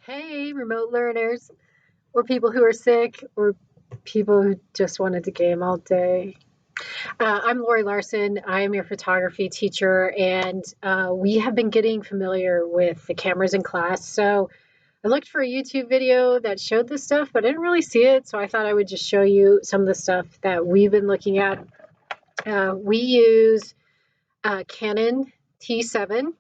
Hey, remote learners, or people who are sick, or people who just wanted to game all day. I'm Lori Larson. I am your photography teacher, and we have been getting familiar with the cameras in class. So I looked for a YouTube video that showed this stuff, but I didn't really see it. So I thought I would just show you some of the stuff that we've been looking at. We use Canon T7,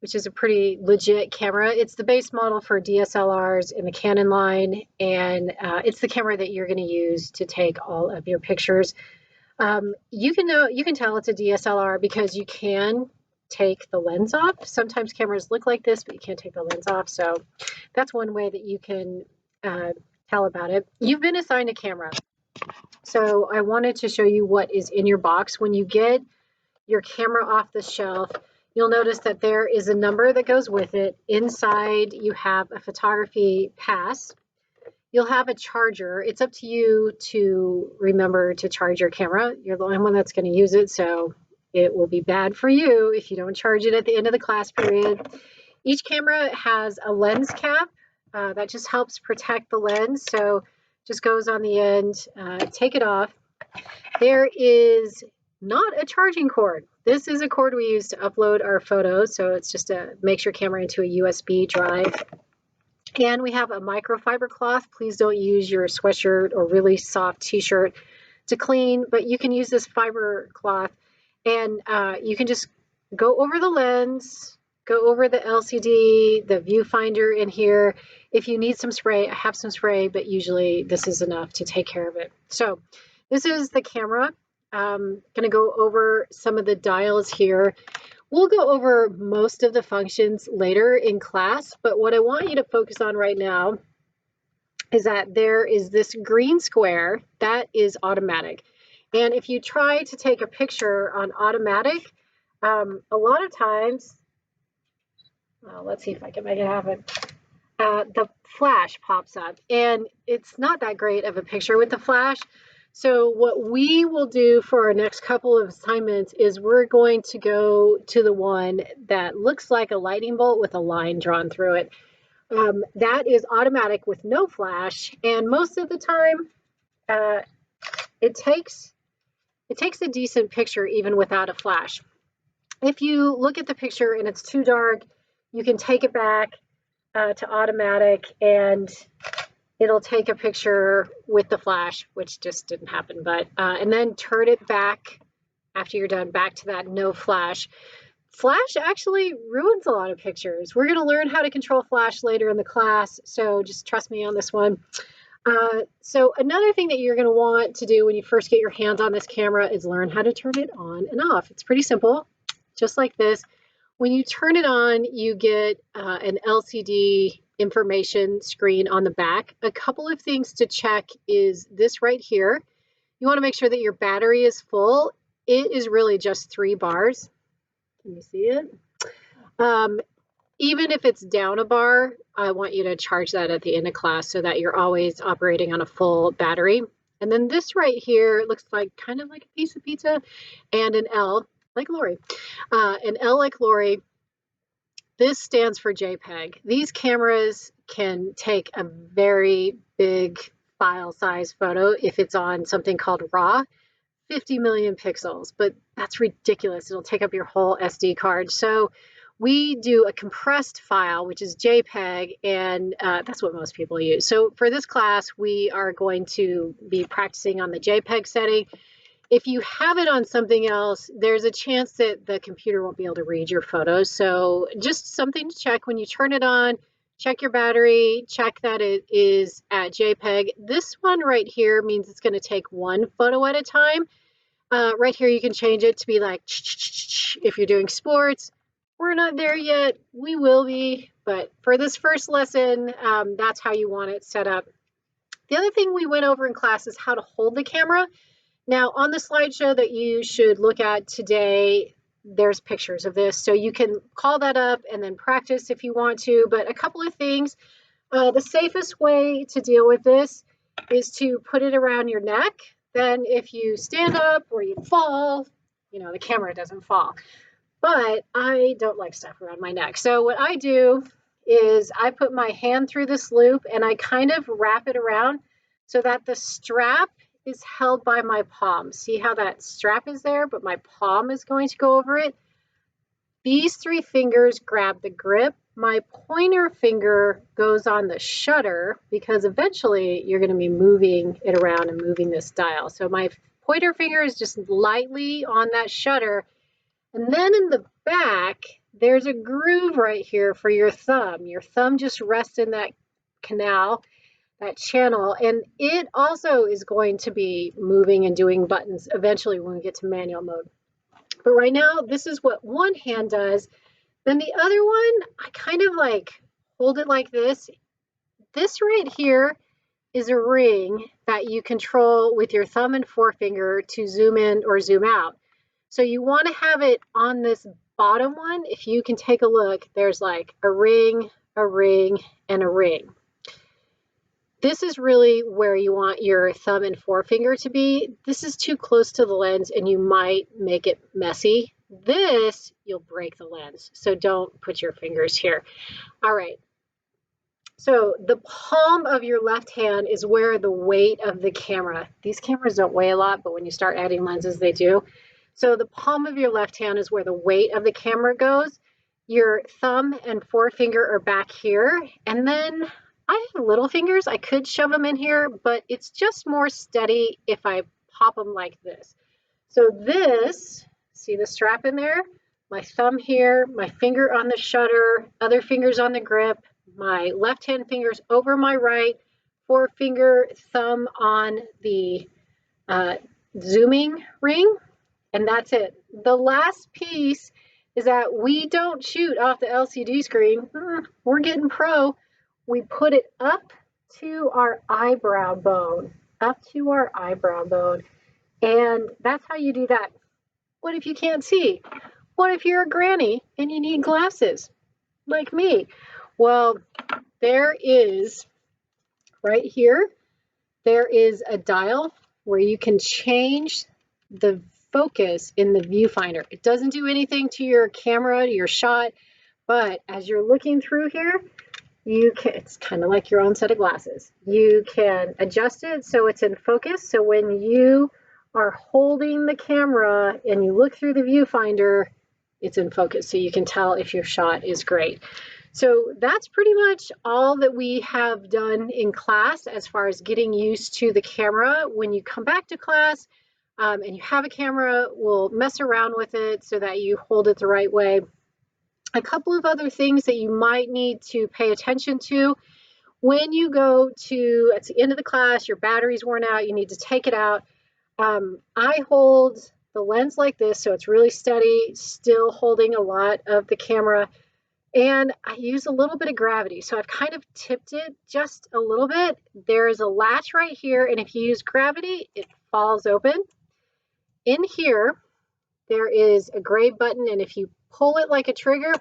which is a pretty legit camera. It's the base model for DSLRs in the Canon line, and it's the camera that you're going to use to take all of your pictures. You can tell it's a DSLR because you can take the lens off. Sometimes cameras look like this, but you can't take the lens off. So that's one way that you can tell about it. You've been assigned a camera. So I wanted to show you what is in your box. When you get your camera off the shelf, you'll notice that there is a number that goes with it. Inside, you have a photography pass. You'll have a charger. It's up to you to remember to charge your camera. You're the only one that's going to use it, so it will be bad for you if you don't charge it at the end of the class period. Each camera has a lens cap that just helps protect the lens, so just goes on the end. Take it off. There is not a charging cord. This is a cord we use to upload our photos, so it's just makes your camera into a USB drive. And we have a microfiber cloth. Please don't use your sweatshirt or really soft t-shirt to clean, but you can use this fiber cloth, and you can just go over the lens, go over the LCD, the viewfinder in here. If you need some spray, I have some spray, but usually this is enough to take care of it. So this is the camera. I'm going to go over some of the dials here. We'll go over most of the functions later in class, but what I want you to focus on right now is that there is this green square that is automatic. And if you try to take a picture on automatic, a lot of times, let's see if I can make it happen. The flash pops up, and it's not that great of a picture with the flash. So what we will do for our next couple of assignments is we're going to go to the one that looks like a lightning bolt with a line drawn through it. That is automatic with no flash, and most of the time it takes a decent picture even without a flash. If you look at the picture and it's too dark, you can take it back to automatic, and it'll take a picture with the flash, which just didn't happen, but and then turn it back after you're done, back to that no flash. Flash actually ruins a lot of pictures. We're going to learn how to control flash later in the class, so just trust me on this one. So another thing that you're going to want to do when you first get your hands on this camera is learn how to turn it on and off. It's pretty simple, just like this. When you turn it on, you get an LCD information screen on the back. A couple of things to check is this right here. You want to make sure that your battery is full. It is really just 3 bars. Can you see it? Even if it's down a bar, I want you to charge that at the end of class so that you're always operating on a full battery. And then this right here looks like kind of like a piece of pizza, and an L like Lori. An L like Lori. This stands for JPEG. These cameras can take a very big file size photo if it's on something called RAW, 50 million pixels, but that's ridiculous. It'll take up your whole SD card. So we do a compressed file, which is JPEG, and that's what most people use. So for this class, we are going to be practicing on the JPEG setting. If you have it on something else, there's a chance that the computer won't be able to read your photos. So just something to check when you turn it on. Check your battery, check that it is at JPEG. This one right here means it's going to take 1 photo at a time. Right here, you can change it to be like if you're doing sports. We're not there yet. We will be, but for this first lesson, that's how you want it set up. The other thing we went over in class is how to hold the camera. Now, on the slideshow that you should look at today, there's pictures of this, so you can call that up and then practice if you want to. But a couple of things. The safest way to deal with this is to put it around your neck. Then if you stand up or you fall, the camera doesn't fall. But I don't like stuff around my neck. So what I do is I put my hand through this loop and I kind of wrap it around so that the strap is held by my palm. See how that strap is there, but my palm is going to go over it? These 3 fingers grab the grip. My pointer finger goes on the shutter because eventually you're going to be moving it around and moving this dial. So my pointer finger is just lightly on that shutter. And then in the back, there's a groove right here for your thumb. Your thumb just rests in that canal, that channel, and it also is going to be moving and doing buttons eventually when we get to manual mode. But right now, this is what one hand does. Then the other one, I kind of like hold it like this. This right here is a ring that you control with your thumb and forefinger to zoom in or zoom out. So you want to have it on this bottom one. If you can take a look, there's like a ring, and a ring. This is really where you want your thumb and forefinger to be. This is too close to the lens and you might make it messy. This, you'll break the lens. So don't put your fingers here. All right. So the palm of your left hand is where the weight of the camera. These cameras don't weigh a lot, but when you start adding lenses, they do. So the palm of your left hand is where the weight of the camera goes. Your thumb and forefinger are back here. And then I have little fingers. I could shove them in here, but it's just more steady if I pop them like this. So this, see the strap in there? My thumb here, my finger on the shutter, other fingers on the grip, my left hand fingers over my right, forefinger, thumb on the zooming ring, and that's it. The last piece is that we don't shoot off the LCD screen. We're getting pro. We put it up to our eyebrow bone, and that's how you do that. What if you can't see? What if you're a granny and you need glasses like me? Well, there is, right here, there is a dial where you can change the focus in the viewfinder. It doesn't do anything to your camera, your shot, but as you're looking through here, you can, it's kind of like your own set of glasses. You can adjust it so it's in focus. So when you are holding the camera and you look through the viewfinder, it's in focus. So you can tell if your shot is great. So that's pretty much all that we have done in class as far as getting used to the camera. When you come back to class and you have a camera, we'll mess around with it so that you hold it the right way. A couple of other things that you might need to pay attention to. When you go to, at the end of the class, your battery's worn out, you need to take it out. I hold the lens like this, so it's really steady, still holding a lot of the camera. And I use a little bit of gravity. So I've kind of tipped it just a little bit. There's a latch right here, and if you use gravity, it falls open. In here, there is a gray button, and if you pull it like a trigger,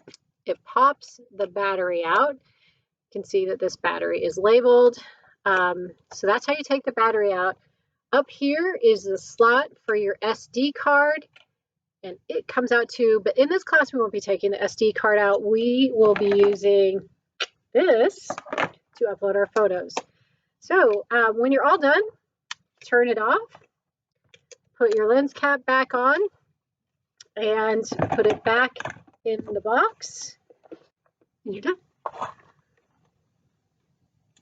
it pops the battery out. You can see that this battery is labeled. So that's how you take the battery out. Up here is the slot for your SD card, and it comes out too, but in this class we won't be taking the SD card out. We will be using this to upload our photos. So when you're all done, turn it off, put your lens cap back on, and put it back in the box, and you're done.